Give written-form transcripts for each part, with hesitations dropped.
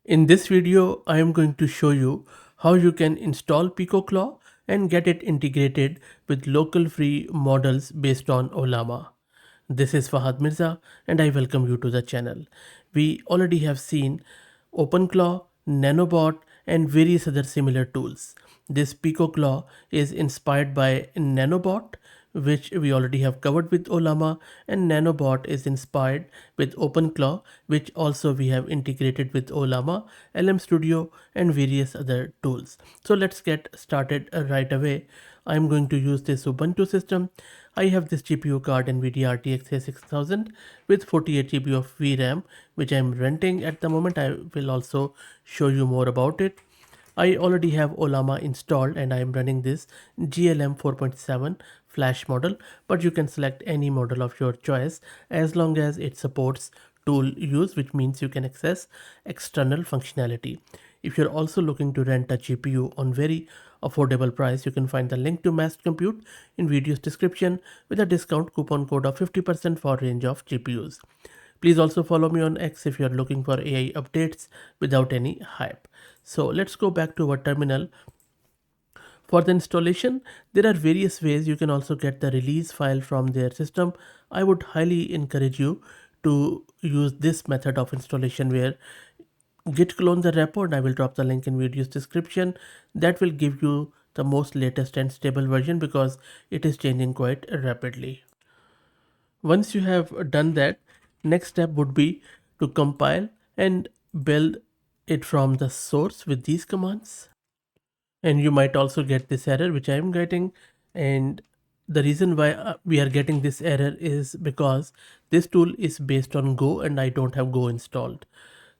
In this video, I am going to show you how you can install PicoClaw and get it integrated with local free models based on Ollama. This is Fahad Mirza and I welcome you to the channel. We already have seen OpenClaw, Nanobot and various other similar tools. This PicoClaw is inspired by Nanobot, which we already have covered with Ollama, and Nanobot is inspired with OpenClaw, which also we have integrated with Ollama, LM Studio and various other tools. So let's get started right away. I'm going to use this Ubuntu system. I have this GPU card NVIDIA RTX A6000 with 48 GB of VRAM, which I'm renting at the moment. I will also show you more about it. I already have Ollama installed and I am running this GLM 4.7 flash model, but you can select any model of your choice as long as it supports tool use, which means you can access external functionality. If you're also looking to rent a GPU on very affordable price, you can find the link to Mass Compute in video's description with a discount coupon code of 50% for range of GPUs. Please also follow me on X if you're looking for AI updates without any hype. So let's go back to our terminal. For the installation, there are various ways. You can also get the release file from their system. I would highly encourage you to use this method of installation where git clone the repo, and I will drop the link in video's description. That will give you the most latest and stable version because it is changing quite rapidly. Once you have done that, next step would be to compile and build it from the source with these commands. And you might also get this error which I am getting, and the reason why we are getting this error is because this tool is based on Go and I don't have Go installed.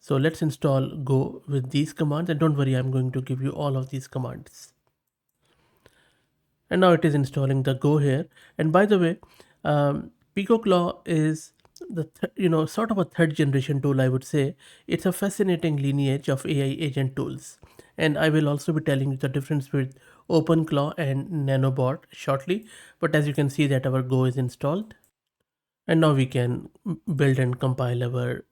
So let's install Go with these commands, and don't worry, I'm going to give you all of these commands. And now it is installing the Go here. And by the way, PicoClaw is the sort of a third generation tool, I would say. It's a fascinating lineage of AI agent tools, and I will also be telling you the difference with OpenClaw and Nanobot shortly. But as you can see that our Go is installed, and now we can build and compile our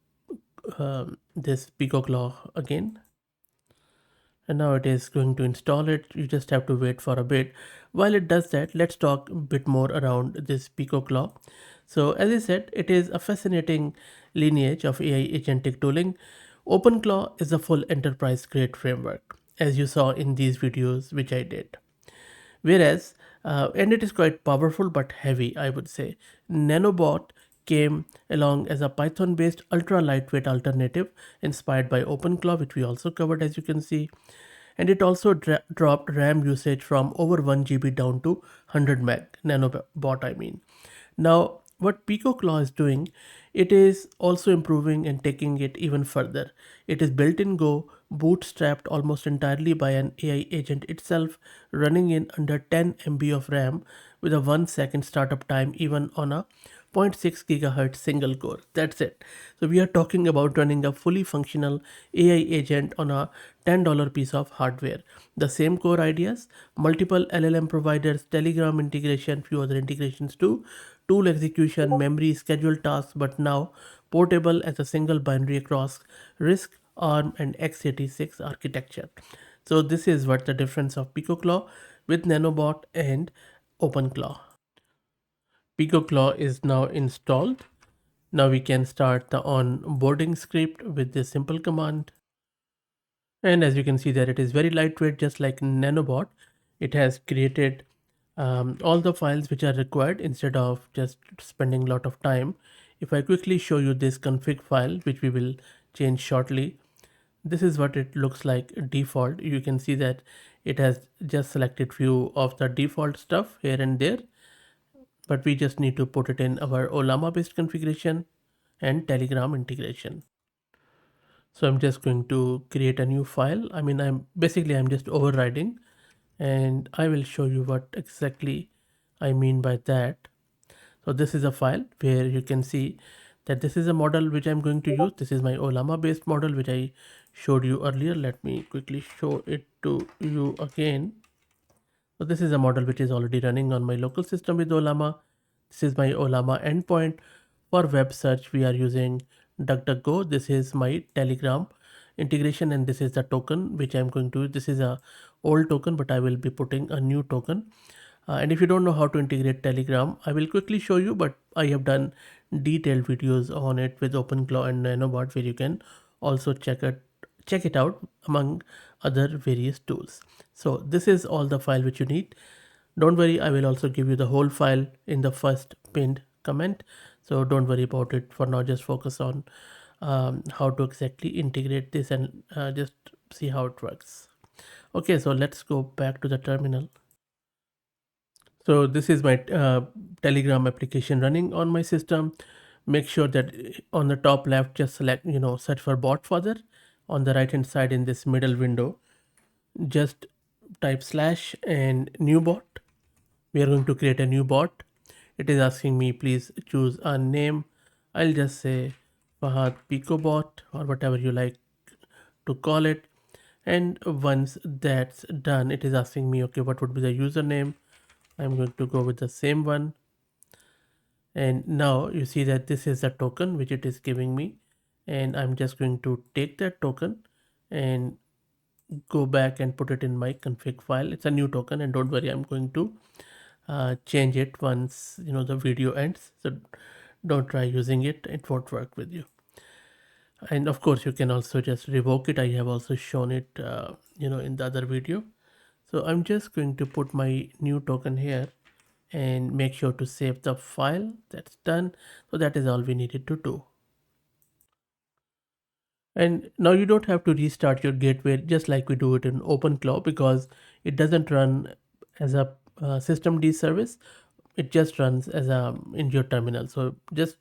this PicoClaw again. And now it is going to install it. You just have to wait for a bit. While it does that, let's talk a bit more around this PicoClaw. So as I said, it is a fascinating lineage of AI agentic tooling. OpenClaw is a full enterprise grade framework, as you saw in these videos which I did. Whereas, and it is quite powerful but heavy, I would say. Nanobot came along as a Python based ultra lightweight alternative inspired by OpenClaw, which we also covered, as you can see. And it also dropped RAM usage from over 1 GB down to 100 meg, Nanobot I mean. Now, what PicoClaw is doing, it is also improving and taking it even further. It is built in Go, bootstrapped almost entirely by an AI agent itself, running in under 10 MB of RAM with a 1 second startup time even on a 0.6 GHz single core. That's it. So we are talking about running a fully functional AI agent on a $10 piece of hardware. The same core ideas, multiple LLM providers, Telegram integration, few other integrations too, tool execution, memory, schedule tasks, but now portable as a single binary across RISC, ARM, and x86 architecture. So this is what the difference of PicoClaw with Nanobot and OpenClaw. PicoClaw is now installed. Now we can start the onboarding script with this simple command. And as you can see that it is very lightweight, just like Nanobot. It has created all the files which are required instead of just spending a lot of time. If I quickly show you this config file, which we will change shortly, this is what it looks like default. You can see that it has just selected few of the default stuff here and there, but we just need to put it in our Ollama based configuration and Telegram integration. So I'm just going to create a new file. I mean, I'm just overriding, and I will show you what exactly I mean by that. So this is a file where you can see that this is a model which I'm going to use. This is my Ollama based model which I showed you earlier. Let me quickly show it to you again. So this is a model which is already running on my local system with Ollama. This is my Ollama endpoint. For web search, we are using DuckDuckGo. This is my Telegram integration, and this is the token which I'm going to use. This is a old token, but I will be putting a new token. And if you don't know how to integrate Telegram, I will quickly show you, but I have done detailed videos on it with OpenClaw and Nanobot, where you can also check it out among other various tools. So this is all the file which you need. Don't worry, I will also give you the whole file in the first pinned comment. So don't worry about it for now. Just focus on how to exactly integrate this and just see how it works. Okay, so let's go back to the terminal. So this is my Telegram application running on my system. Make sure that on the top left, just select, search for bot further. On the right hand side in this middle window, just type slash and new bot. We are going to create a new bot. It is asking me, please choose a name. I'll just say Fahad PicoBot or whatever you like to call it. And once that's done, it is asking me, okay, what would be the username? I'm going to go with the same one. And now you see that this is the token which it is giving me. And I'm just going to take that token and go back and put it in my config file. It's a new token, and don't worry, I'm going to change it once the video ends. So don't try using it, it won't work with you. And of course you can also just revoke it. I have also shown it in the other video. So I'm just going to put my new token here and make sure to save the file. That's done. So that is all we needed to do. And now you don't have to restart your gateway just like we do it in OpenClaw, because it doesn't run as a system D service. It just runs as a in your terminal. So just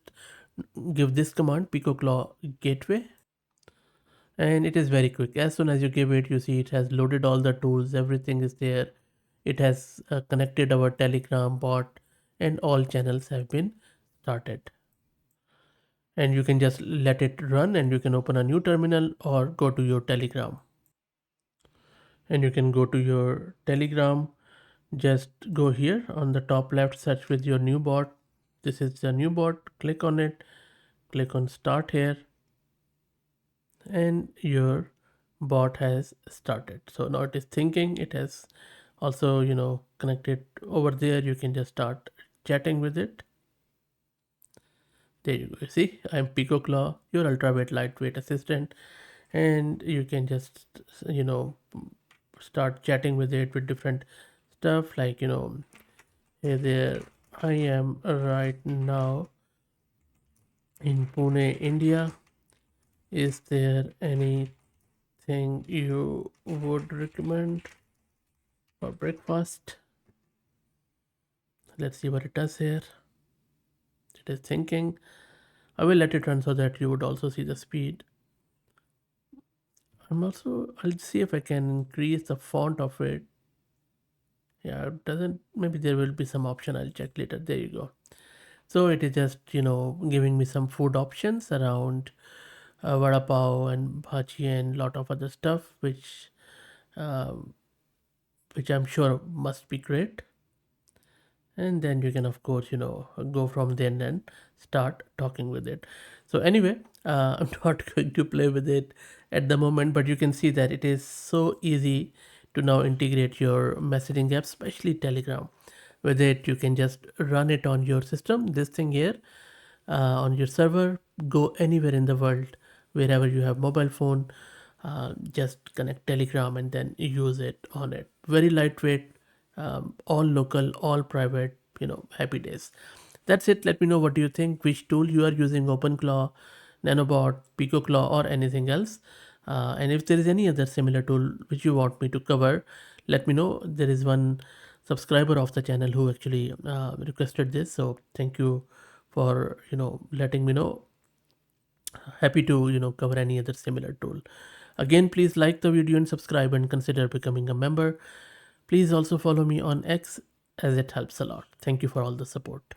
give this command PicoClaw gateway, and it is very quick. As soon as you give it, you see it has loaded all the tools, everything is there. It has connected our Telegram bot, and all channels have been started. And you can just let it run, and you can open a new terminal or go to your Telegram. And you can go to your Telegram, just go here on the top left, search with your new bot. This is the new bot, click on it, click on start here, and your bot has started. So now it is thinking. It has also connected over there. You can just start chatting with it. There you go. See, I'm PicoClaw, your ultra lightweight assistant, and you can just start chatting with it with different stuff like hey there, I am right now in Pune, India. Is there anything you would recommend for breakfast? Let's see what it does here. It is thinking. I will let it run so that you would also see the speed. I'll see if I can increase the font of it. Yeah, it doesn't, maybe there will be some option. I'll check later. There you go. So it is just, giving me some food options around vada pav and bhaji and lot of other stuff, uh, which I'm sure must be great. And then you can of course go from there and start talking with it. So anyway, I'm not going to play with it at the moment, but you can see that it is so easy to now integrate your messaging app, especially Telegram. With it you can just run it on your system, this thing here, on your server. Go anywhere in the world, wherever you have mobile phone, just connect Telegram and then use it on it. Very lightweight, all local, all private, happy days. That's it. Let me know what do you think, which tool you are using, OpenClaw, Nanobot, PicoClaw, or anything else. And if there is any other similar tool which you want me to cover, let me know. There is one subscriber of the channel who actually requested this, so thank you for letting me know. Happy to cover any other similar tool. Again, please like the video and subscribe and consider becoming a member. Please also follow me on X, as it helps a lot. Thank you for all the support.